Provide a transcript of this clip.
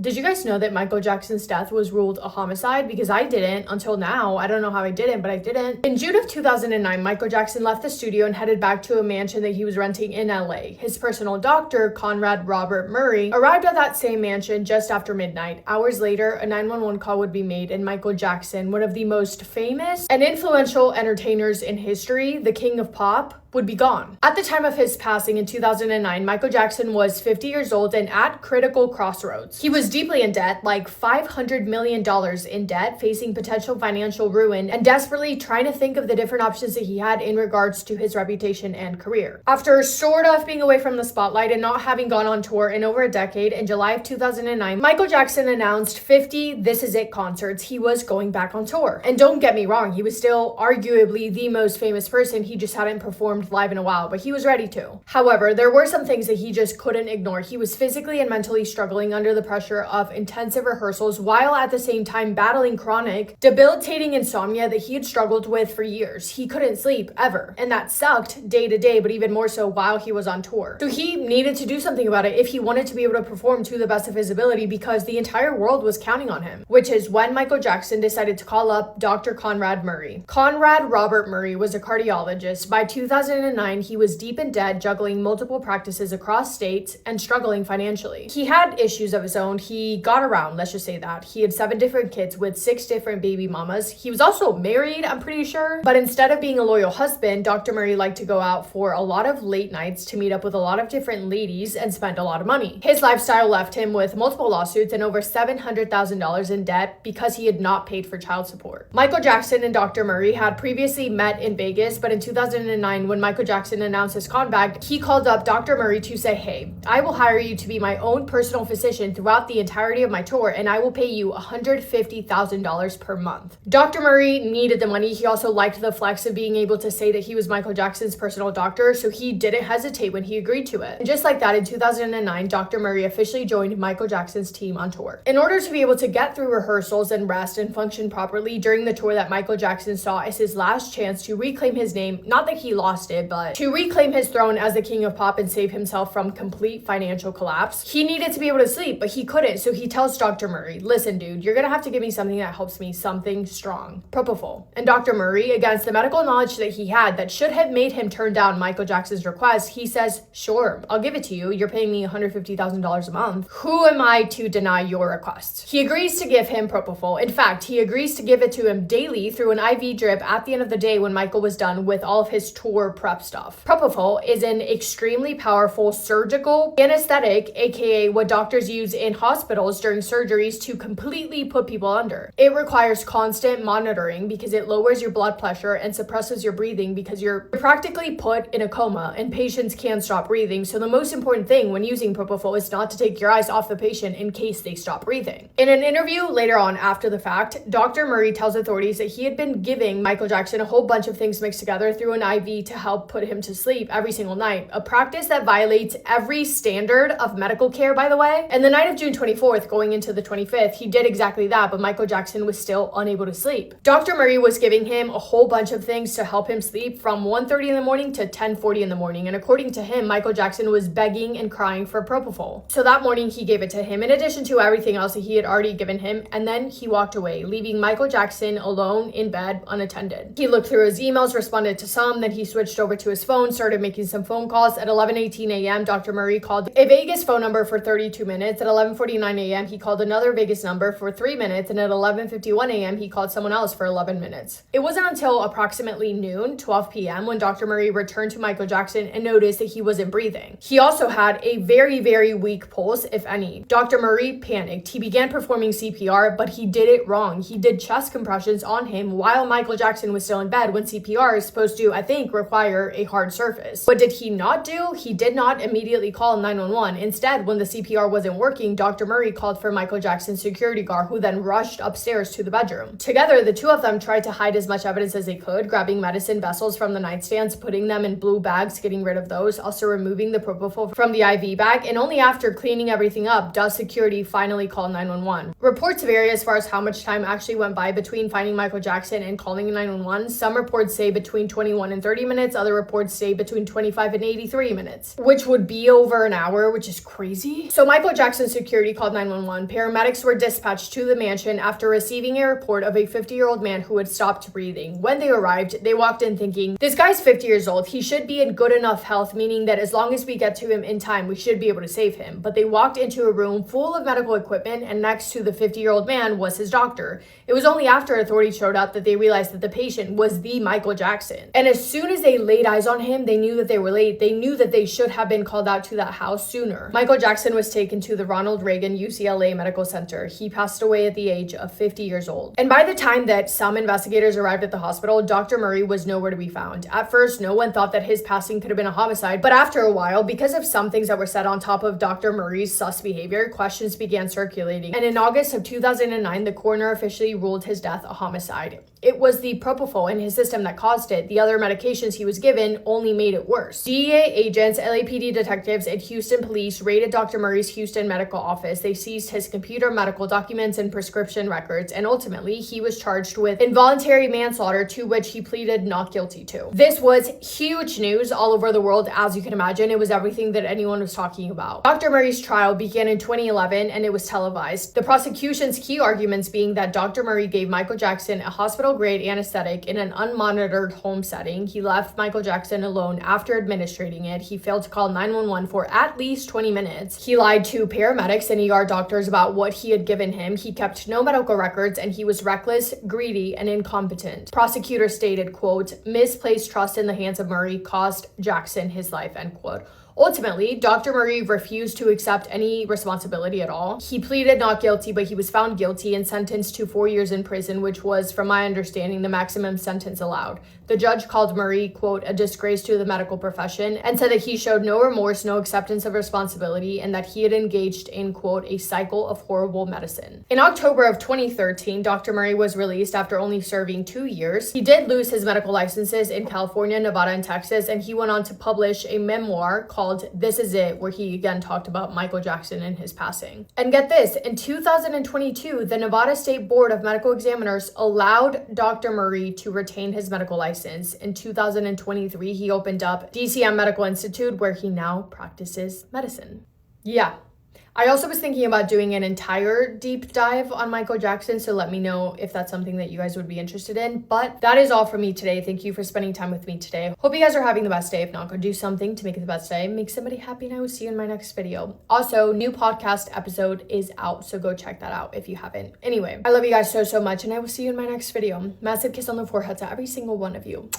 Did you guys know that Michael Jackson's death was ruled a homicide? Because I didn't until now. I don't know how I didn't, but I didn't. In June of 2009, Michael Jackson left the studio and headed back to a mansion that he was renting in LA. His personal doctor, Conrad Robert Murray, arrived at that same mansion just after midnight. Hours later, a 911 call would be made, and Michael Jackson, one of the most famous and influential entertainers in history, the king of pop, would be gone. At the time of his passing in 2009, Michael Jackson was 50 years old and at critical crossroads. He was deeply in debt, like $500 million in debt, facing potential financial ruin, and desperately trying to think of the different options that he had in regards to his reputation and career. After sort of being away from the spotlight and not having gone on tour in over a decade, in July of 2009, Michael Jackson announced 50 This Is It concerts. He was going back on tour. And don't get me wrong, he was still arguably the most famous person. He just hadn't performed live in a while, but he was ready to. However, there were some things that he just couldn't ignore. He was physically and mentally struggling under the pressure of intensive rehearsals, while at the same time battling chronic, debilitating insomnia that he had struggled with for years. He couldn't sleep ever, and that sucked day to day, but even more so while he was on tour. So he needed to do something about it if he wanted to be able to perform to the best of his ability, because the entire world was counting on him, which is when Michael Jackson decided to call up Dr. Conrad Murray. Conrad Robert Murray was a cardiologist. By 2009, he was deep in debt, juggling multiple practices across states and struggling financially. He had issues of his own. He got around, let's just say that. He had 7 different kids with 6 different baby mamas. He was also married, I'm pretty sure. But instead of being a loyal husband, Dr. Murray liked to go out for a lot of late nights to meet up with a lot of different ladies and spend a lot of money. His lifestyle left him with multiple lawsuits and over $700,000 in debt because he had not paid for child support. Michael Jackson and Dr. Murray had previously met in Vegas, but in 2009, when Michael Jackson announced his comeback, he called up Dr. Murray to say, "Hey, I will hire you to be my own personal physician throughout the entirety of my tour, and I will pay you $150,000 per month." Dr. Murray needed the money. He also liked the flex of being able to say that he was Michael Jackson's personal doctor, so he didn't hesitate when he agreed to it. And just like that, in 2009, Dr. Murray officially joined Michael Jackson's team on tour. In order to be able to get through rehearsals and rest and function properly during the tour that Michael Jackson saw as his last chance to reclaim his name, not that he lost it, but to reclaim his throne as the king of pop and save himself from complete financial collapse, he needed to be able to sleep, but he couldn't. So he tells Dr. Murray, "Listen, dude, you're gonna have to give me something that helps me, something strong, propofol." And Dr. Murray, against the medical knowledge that he had that should have made him turn down Michael Jackson's request, he says, "Sure, I'll give it to you. You're paying me $150,000 a month. Who am I to deny your request?" He agrees to give him propofol. In fact, he agrees to give it to him daily through an IV drip at the end of the day when Michael was done with all of his tour prep stuff. Propofol is an extremely powerful surgical anesthetic, aka what doctors use in hospitals during surgeries to completely put people under. It requires constant monitoring because it lowers your blood pressure and suppresses your breathing because you're practically put in a coma and patients can't stop breathing. So the most important thing when using propofol is not to take your eyes off the patient in case they stop breathing. In an interview later on after the fact, Dr. Murray tells authorities that he had been giving Michael Jackson a whole bunch of things mixed together through an IV to help put him to sleep every single night, a practice that violates every standard of medical care, by the way. And the night of June 24th, going into the 25th, he did exactly that, but Michael Jackson was still unable to sleep. Dr. Murray was giving him a whole bunch of things to help him sleep from 1:30 in the morning to 10:40 in the morning, and according to him, Michael Jackson was begging and crying for propofol. So that morning, he gave it to him, in addition to everything else that he had already given him, and then he walked away, leaving Michael Jackson alone in bed unattended. He looked through his emails, responded to some, then he switched over to his phone, started making some phone calls. At 11:18 a.m., Dr. Murray called a Vegas phone number for 32 minutes. At 11:49 a.m., he called another Vegas number for 3 minutes, and at 11:51 a.m., he called someone else for 11 minutes. It wasn't until approximately noon, 12 p.m., when Dr. Murray returned to Michael Jackson and noticed that he wasn't breathing. He also had a very, very weak pulse, if any. Dr. Murray panicked. He began performing CPR, but he did it wrong. He did chest compressions on him while Michael Jackson was still in bed, when CPR is supposed to, I think, require a hard surface. What did he not do? He did not immediately call 911. Instead, when the CPR wasn't working, Dr. Murray called for Michael Jackson's security guard, who then rushed upstairs to the bedroom. Together, the two of them tried to hide as much evidence as they could, grabbing medicine vessels from the nightstands, putting them in blue bags, getting rid of those, also removing the propofol from the IV bag, and only after cleaning everything up does security finally call 911. Reports vary as far as how much time actually went by between finding Michael Jackson and calling 911. Some reports say between 21 and 30 minutes, minutes. Other reports say between 25 and 83 minutes, which would be over an hour, which is crazy. So Michael Jackson's security called 911. Paramedics were dispatched to the mansion after receiving a report of a 50-year-old man who had stopped breathing. When they arrived, they walked in thinking, this guy's 50 years old. He should be in good enough health, meaning that as long as we get to him in time, we should be able to save him. But they walked into a room full of medical equipment, and next to the 50-year-old man was his doctor. It was only after authorities showed up that they realized that the patient was the Michael Jackson. And as soon as they laid eyes on him, they knew that they were late. They knew that they should have been called out to that house sooner. Michael Jackson was taken to the Ronald Reagan UCLA Medical Center. He passed away at the age of 50 years old. And by the time that some investigators arrived at the hospital, Dr. Murray was nowhere to be found. At first, no one thought that his passing could have been a homicide, but after a while, because of some things that were said on top of Dr. Murray's sus behavior, questions began circulating. And in August of 2009, the coroner officially ruled his death a homicide. It was the propofol in his system that caused it. The other medications he was given only made it worse. DEA agents, LAPD detectives, and Houston police raided Dr. Murray's Houston medical office. They seized his computer, medical documents, and prescription records, and ultimately, he was charged with involuntary manslaughter, to which he pleaded not guilty to. This was huge news all over the world, as you can imagine. It was everything that anyone was talking about. Dr. Murray's trial began in 2011, and it was televised. The prosecution's key arguments being that Dr. Murray gave Michael Jackson a hospital-grade anesthetic in an unmonitored home setting. He left Michael Jackson alone after administering it. He failed to call 911 for at least 20 minutes. He lied to paramedics and ER doctors about what he had given him. He kept no medical records, and he was reckless, greedy, and incompetent. Prosecutors stated, quote, misplaced trust in the hands of Murray cost Jackson his life, end quote. Ultimately, Dr. Murray refused to accept any responsibility at all. He pleaded not guilty, but he was found guilty and sentenced to 4 years in prison, which was, from my understanding, the maximum sentence allowed. The judge called Murray, quote, a disgrace to the medical profession, and said that he showed no remorse, no acceptance of responsibility, and that he had engaged in, quote, a cycle of horrible medicine. In October of 2013, Dr. Murray was released after only serving 2 years. He did lose his medical licenses in California, Nevada, and Texas, and he went on to publish a memoir called This Is It, where he again talked about Michael Jackson and his passing. And get this, in 2022, the Nevada State Board of Medical Examiners allowed Dr. Murray to retain his medical license. In 2023, he opened up DCM Medical Institute, where he now practices medicine. Yeah. I also was thinking about doing an entire deep dive on Michael Jackson, so let me know if that's something that you guys would be interested in. But that is all for me today. Thank you for spending time with me today. Hope you guys are having the best day. If not, go do something to make it the best day. Make somebody happy, and I will see you in my next video. Also, new podcast episode is out, so go check that out if you haven't. Anyway, I love you guys so much, and I will see you in my next video. Massive kiss on the forehead to every single one of you.